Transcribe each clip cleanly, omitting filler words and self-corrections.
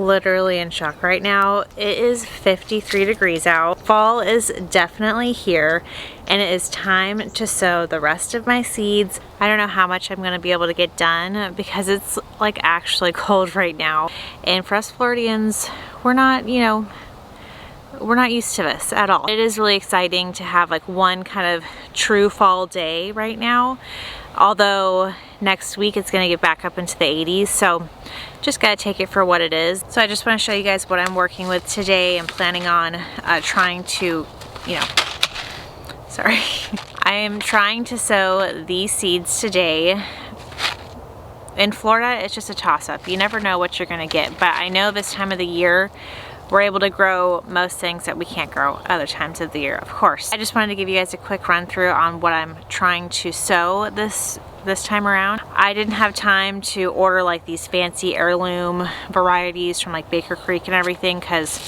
literally in shock right now. It is 53 degrees out. Fall is definitely here, and it is time to sow the rest of my seeds. I don't know how much I'm gonna be able to get done because it's like actually cold right now. And for us Floridians, we're not, you know, we're not used to this at all. It is really exciting to have like one kind of true fall day right now. Although next week it's gonna get back up into the 80s, so just gotta take it for what it is. So I just wanna show you guys what I'm working with today and planning on trying to, you know, sorry. I am trying to sow these seeds today. In Florida, it's just a toss-up. You never know what you're gonna get, but I know this time of the year, we're able to grow most things that we can't grow other times of the year, of course. I just wanted to give you guys a quick run through on what I'm trying to sow this time around. I didn't have time to order like these fancy heirloom varieties from like Baker Creek and everything because,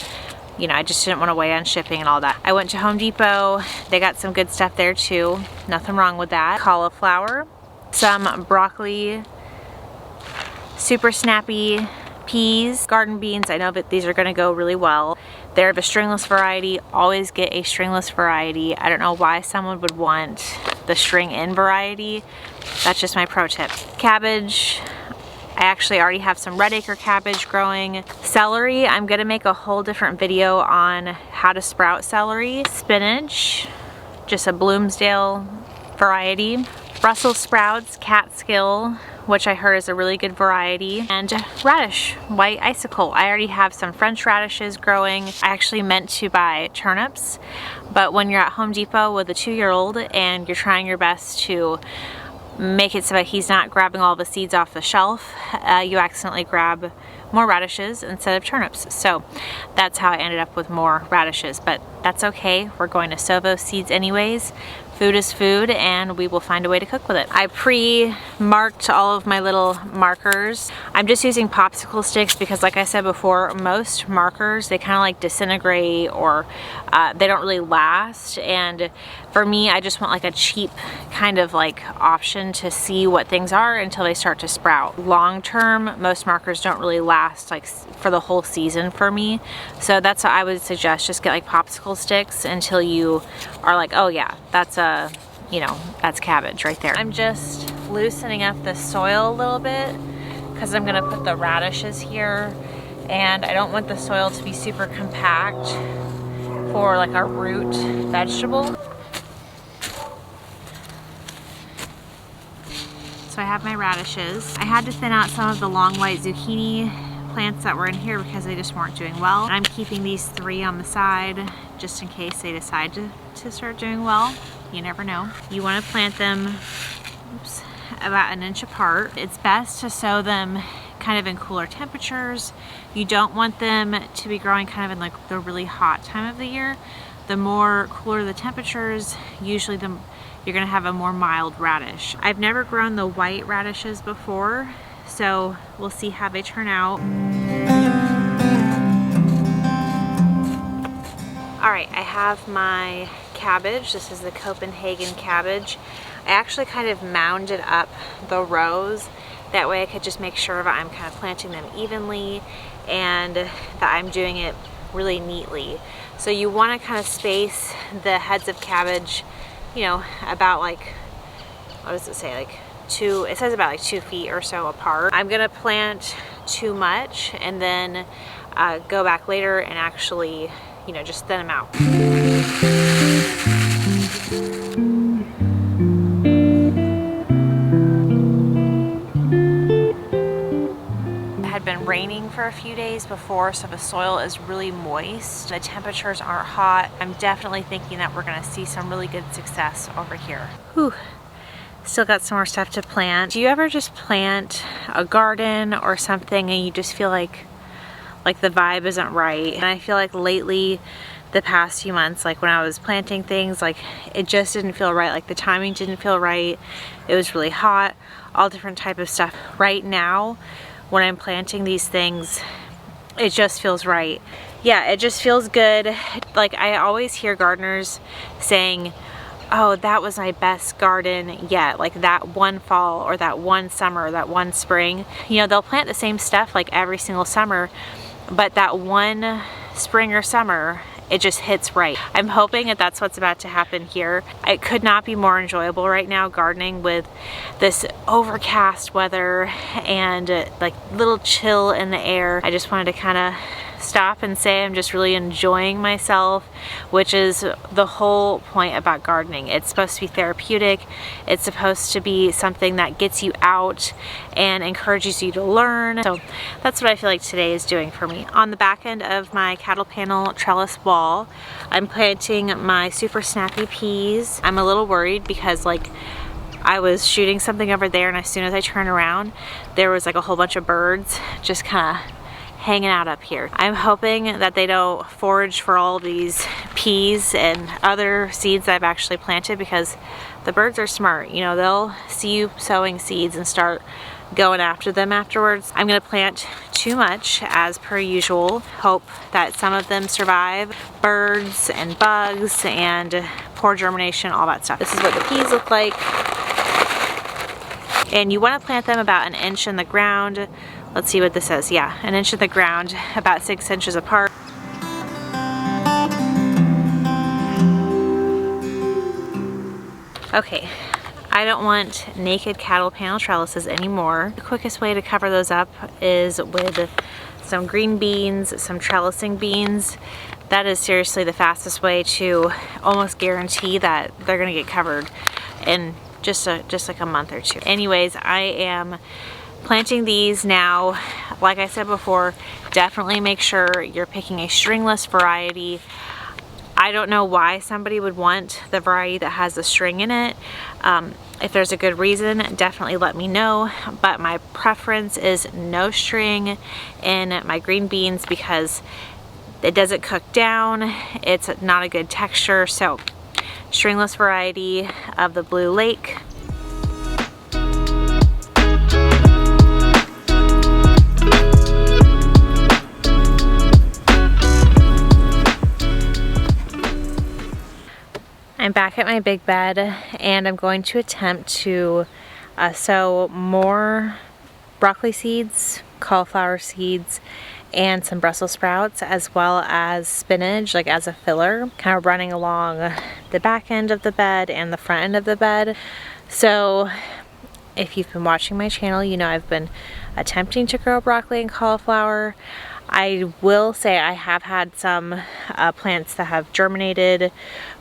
you know, I just didn't want to weigh on shipping and all that. I went to Home Depot. They got some good stuff there too. Nothing wrong with that. Cauliflower, some broccoli, super snappy peas, garden beans. I know that these are going to go really well. They're the stringless variety. Always get a stringless variety. I don't know why someone would want the string in variety. That's just my pro tip. Cabbage. I actually already have some red acre cabbage growing. Celery, I'm gonna make a whole different video on how to sprout celery. Spinach, just a Bloomsdale variety. Brussels sprouts, catskill, which I heard is a really good variety, and radish, white icicle. I already have some French radishes growing. I actually meant to buy turnips, but when you're at Home Depot with a 2-year-old and you're trying your best to make it so that he's not grabbing all the seeds off the shelf, you accidentally grab more radishes instead of turnips. So that's how I ended up with more radishes, but that's okay. We're going to sow those seeds anyways. Food is food, and we will find a way to cook with it. I pre-marked all of my little markers. I'm just using popsicle sticks because, like I said before, most markers, they kind of like disintegrate or they don't really last. And for me, I just want like a cheap kind of like option to see what things are until they start to sprout. Long term, most markers don't really last like for the whole season for me. So that's what I would suggest. Just get like popsicle sticks until you are like, oh yeah, that's you know, that's cabbage right there. I'm just loosening up the soil a little bit because I'm gonna put the radishes here, and I don't want the soil to be super compact for like a root vegetable. So I have my radishes. I had to thin out some of the long white zucchini plants that were in here because they just weren't doing well. And I'm keeping these 3 on the side just in case they decide to start doing well. You never know. You want to plant them about 1 inch apart. It's best to sow them kind of in cooler temperatures. You don't want them to be growing kind of in like the really hot time of the year. The more cooler the temperatures, usually you're gonna have a more mild radish. I've never grown the white radishes before, so we'll see how they turn out. All right, I have my cabbage. This is the Copenhagen cabbage. I actually kind of mounded up the rows. That way I could just make sure that I'm kind of planting them evenly and that I'm doing it really neatly. So you want to kind of space the heads of cabbage, you know, about like, what does it say, like it says about like 2 feet or so apart. I'm gonna plant too much and then go back later and actually, you know, just thin them out. It had been raining for a few days before, so the soil is really moist. The temperatures aren't hot. I'm definitely thinking that we're gonna see some really good success over here. Whew. Still got some more stuff to plant. Do you ever just plant a garden or something and you just feel like the vibe isn't right? And I feel like lately, the past few months, like when I was planting things, like it just didn't feel right. Like the timing didn't feel right. It was really hot, all different type of stuff. Right now, when I'm planting these things, it just feels right. Yeah, it just feels good. Like I always hear gardeners saying, oh, that was my best garden yet, like that one fall or that one summer or that one spring. You know, they'll plant the same stuff like every single summer, but that one spring or summer, it just hits right. I'm hoping that that's what's about to happen here. It could not be more enjoyable right now gardening with this overcast weather and like little chill in the air. I just wanted to kind of stop and say I'm just really enjoying myself, which is the whole point about gardening. It's supposed to be therapeutic. It's supposed to be something that gets you out and encourages you to learn. So that's what I feel like today is doing for me. On the back end of my cattle panel trellis wall, I'm planting my super snappy peas. I'm a little worried because like I was shooting something over there, and as soon as I turned around, there was like a whole bunch of birds just kind of hanging out up here. I'm hoping that they don't forage for all these peas and other seeds that I've actually planted, because the birds are smart. You know, they'll see you sowing seeds and start going after them afterwards. I'm gonna plant too much as per usual. Hope that some of them survive birds and bugs and poor germination, all that stuff. This is what the peas look like. And you want to plant them about an inch in the ground. Let's see what this says. Yeah, an inch in the ground, about 6 inches apart. Okay, I don't want naked cattle panel trellises anymore. The quickest way to cover those up is with some green beans, some trellising beans. That is seriously the fastest way to almost guarantee that they're gonna get covered in just like a month or two. Anyways, I am planting these now. Like I said before, definitely make sure you're picking a stringless variety. I don't know why somebody would want the variety that has a string in it. If there's a good reason, definitely let me know. But my preference is no string in my green beans because it doesn't cook down. It's not a good texture. So stringless variety of the Blue Lake. I'm back at my big bed and I'm going to attempt to sow more broccoli seeds, cauliflower seeds, and some Brussels sprouts, as well as spinach, like as a filler, kind of running along the back end of the bed and the front end of the bed. So if you've been watching my channel, you know I've been attempting to grow broccoli and cauliflower. I will say I have had some plants that have germinated,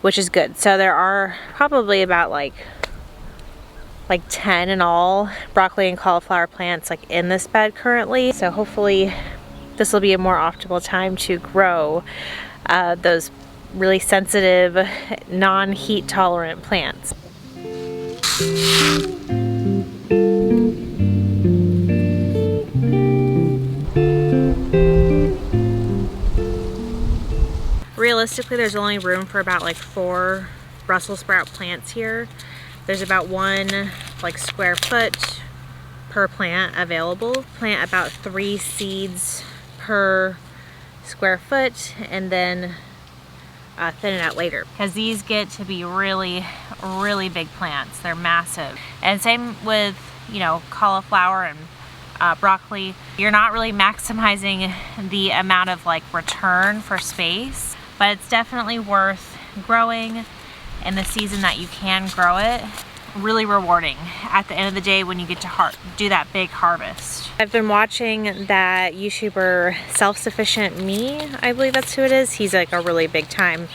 which is good. So there are probably about like 10 in all broccoli and cauliflower plants like in this bed currently. So hopefully this will be a more optimal time to grow those really sensitive, non-heat tolerant plants. Realistically, there's only room for about like 4 Brussels sprout plants here. There's about 1 like square foot per plant available. Plant about 3 seeds per square foot and then thin it out later, because these get to be really big plants. They're massive. And same with, you know, cauliflower and broccoli. You're not really maximizing the amount of like return for space, but it's definitely worth growing in the season that you can grow it. Really rewarding at the end of the day when you get to do that big harvest. I've been watching that YouTuber Self-Sufficient Me, I believe that's who it is. He's like a really big time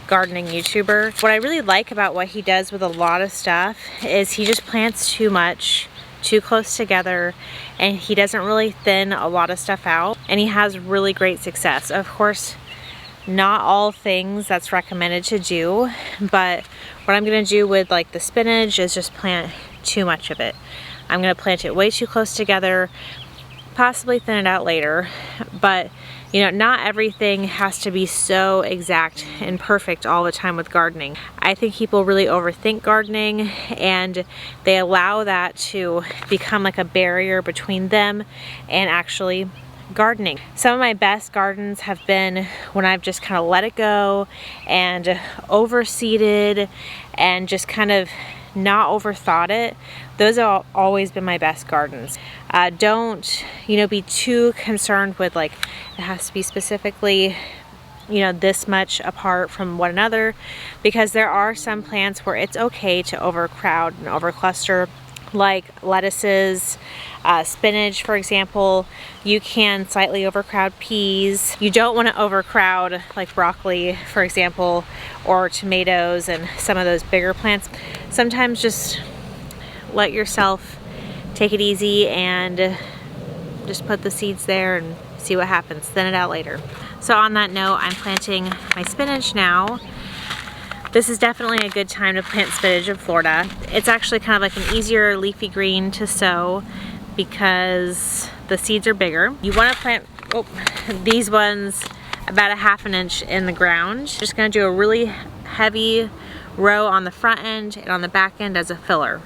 gardening YouTuber. What I really like about what he does with a lot of stuff is he just plants too much, too close together, and he doesn't really thin a lot of stuff out, and he has really great success. Of course, not all things that's recommended to do, but what I'm gonna do with like the spinach is just plant too much of it. I'm gonna plant it way too close together, possibly thin it out later, but you know, not everything has to be so exact and perfect all the time with gardening. I think people really overthink gardening and they allow that to become like a barrier between them and actually gardening. Some of my best gardens have been when I've just kind of let it go and overseeded and just kind of not overthought it, those have always been my best gardens. Don't, be too concerned with like, it has to be specifically, this much apart from one another, because there are some plants where it's okay to overcrowd and overcluster, like lettuces, spinach, for example. You can slightly overcrowd peas. You don't want to overcrowd like broccoli, for example, or tomatoes and some of those bigger plants. Sometimes just let yourself take it easy and just put the seeds there and see what happens. Thin it out later. So on that note, I'm planting my spinach now. This is definitely a good time to plant spinach in Florida. It's actually kind of like an easier leafy green to sow because the seeds are bigger. You want to plant these ones about 1/2 inch in the ground. Just going to do a really heavy row on the front end and on the back end as a filler.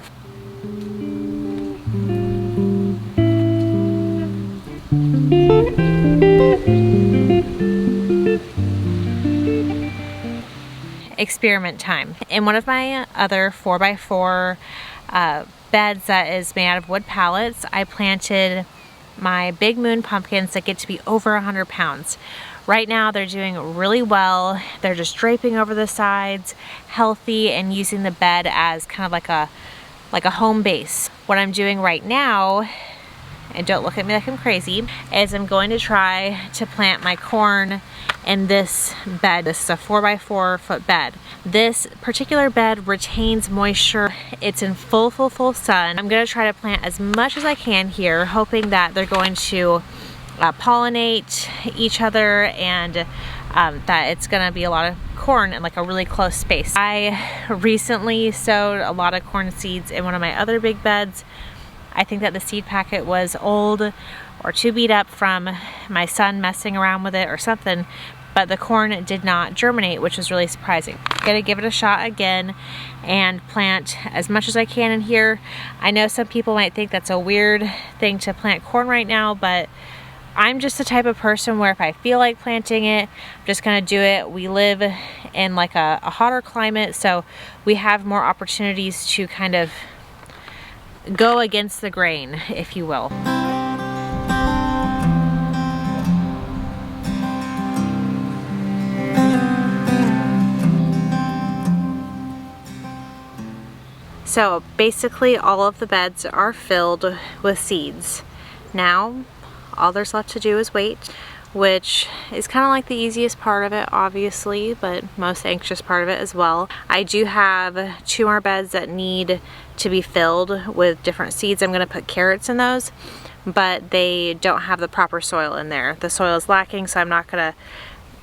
Experiment time. In one of my other 4x4 beds that is made out of wood pallets, I planted my big moon pumpkins that get to be over 100 pounds. Right now they're doing really well. They're just draping over the sides, healthy, and using the bed as kind of like a home base. What I'm doing right now, and don't look at me like I'm crazy, is I'm going to try to plant my corn in this bed. This is a 4x4 foot bed. This particular bed retains moisture. It's in full sun. I'm gonna try to plant as much as I can here, hoping that they're going to pollinate each other and that it's gonna be a lot of corn in like a really close space. I recently sowed a lot of corn seeds in one of my other big beds. I think that the seed packet was old or too beat up from my son messing around with it or something, but the corn did not germinate, which was really surprising. I'm gonna give it a shot again and plant as much as I can in here. I know some people might think that's a weird thing to plant corn right now, but I'm just the type of person where if I feel like planting it, I'm just gonna do it. We live in like a hotter climate, so we have more opportunities to kind of go against the grain, if you will. So basically all of the beds are filled with seeds. Now all there's left to do is wait, which is kind of like the easiest part of it, obviously, but most anxious part of it as well. I do have 2 more beds that need to be filled with different seeds. I'm going to put carrots in those, but they don't have the proper soil in there. The soil is lacking, so I'm not going to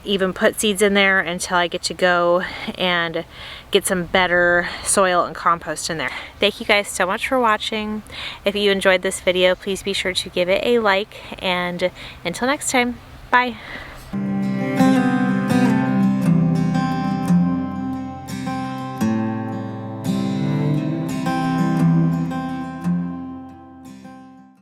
even put seeds in there until I get to go and get some better soil and compost in there. Thank you guys so much for watching. If you enjoyed this video, please be sure to give it a like, and until next time, bye.